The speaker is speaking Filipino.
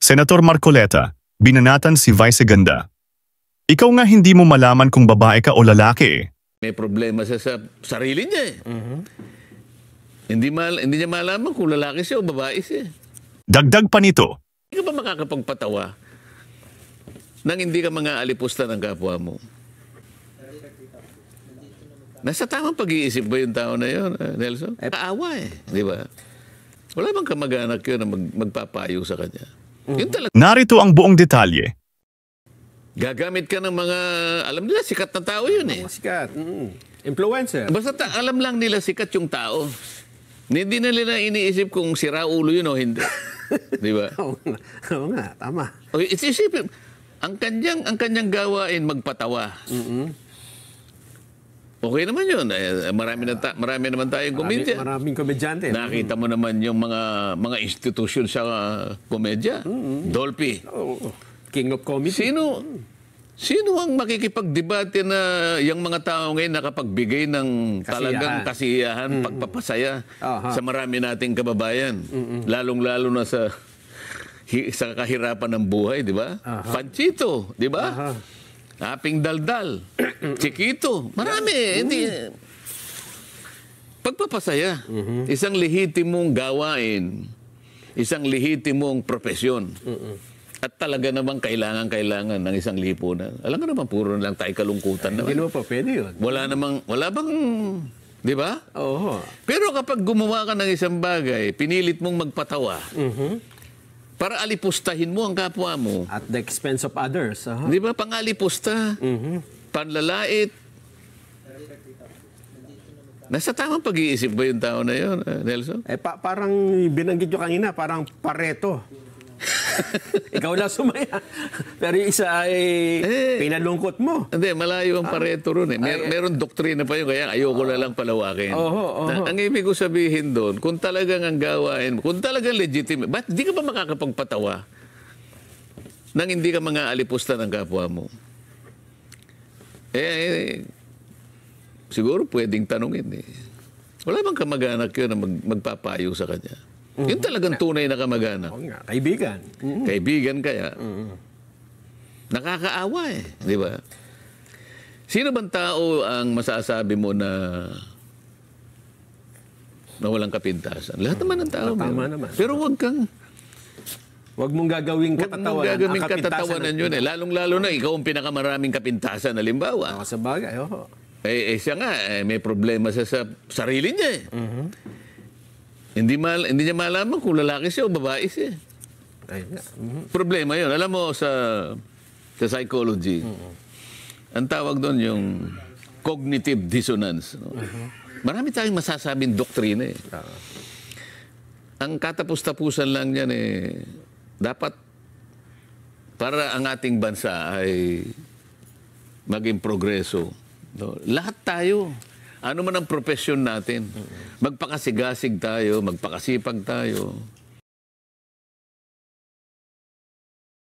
Senator Marcoleta, binanatan si Vice Ganda. Ikaw nga hindi mo malaman kung babae ka o lalaki. May problema siya sa sarili niya eh. Hindi niya malaman kung lalaki siya o babae siya. Dagdag pa nito. Hindi ka ba makakapagpatawa nang hindi ka mga alipusta ng kapwa mo? Nasa tamang pag-iisip ba yung tao na yun, Nelson? Kaawa eh, di ba? Wala bang kamag-anak yun na magpapayo sa kanya? Yun talaga. Narito ang buong detalye. Gagamit ka ng mga, alam nila, sikat na tao yun eh. Sikat. Influencer. Basta alam lang nila sikat yung tao. Hindi na nila iniisip kung sira ulo yun o hindi. Di ba? Oo nga, tama. O, isipin, ang kanyang gawain magpatawa. Okay naman yun. Marami naman tayong komedya. Maraming komedyante. Nakita mo naman yung mga institusyon sa komedya. Dolphy. King of comedy. Sino ang makikipagdebate na yung mga tao ngayon nakapagbigay ng talagang kasiyahan, pagpapasaya sa marami nating kababayan? Lalong-lalo na sa kahirapan ng buhay, di ba? Panchito, di ba? Aping Daldal, Chiquito, marami. Pagpapasaya, isang lehitimong gawain, isang lehitimong profesyon. At talaga namang kailangan ng isang lipunan. Alam nga naman, puro lang tayo kalungkutan naman. Hindi naman pa pwede yun. Wala bang, di ba? Oo. Pero kapag gumawa ka ng isang bagay, pinilit mong magpatawa, para alipustahin mo ang kapwa mo. At the expense of others. Di ba? Pangalipusta, panlalait. Nasa tamang pag-iisip ba yung tao na yun, Nelson? Parang binanggit nyo kanina, parang Pareto. Ikaw na sumaya. Pero yung isa ay pinalungkot mo. Hindi, malayo ang Pareto ron eh. Meron doktrina pa yun, kaya ayoko na lang palawakin. Ang ibig ko sabihin doon, kung talagang ang gawain, kung talagang legitimate, ba't di ka ba makakapagpatawa nang hindi ka mga alipusta ng kapwa mo? Siguro pwedeng tanungin eh. Wala bang kamag-anak yun na magpapayo sa kanya? Yun talagang tunay na kamag-anak. Kaibigan. Kaibigan kaya. Nakakaawa eh. Di ba? Sino bang tao ang masasabi mo na walang kapintasan? Lahat naman ng tao. Tama naman. Pero Huwag mong gagawing katatawanan. Huwag mong gagawing katatawanan yun eh. Lalong-lalo na ikaw ang pinakamaraming kapintasan. Halimbawa. Sa bagay, Siya nga, may problema siya sa sarili niya eh. Hindi niya malaman kung lalaki siya o babae siya. Problema yun. Alam mo, sa psychology, ang tawag doon yung cognitive dissonance. No? Marami tayong masasabing doktrina eh. Ang katapus-tapusan lang yan eh, dapat para ang ating bansa ay maging progreso. No? Lahat tayo. Ano man ang profesyon natin, magpakasigasig tayo, magpakasipag tayo,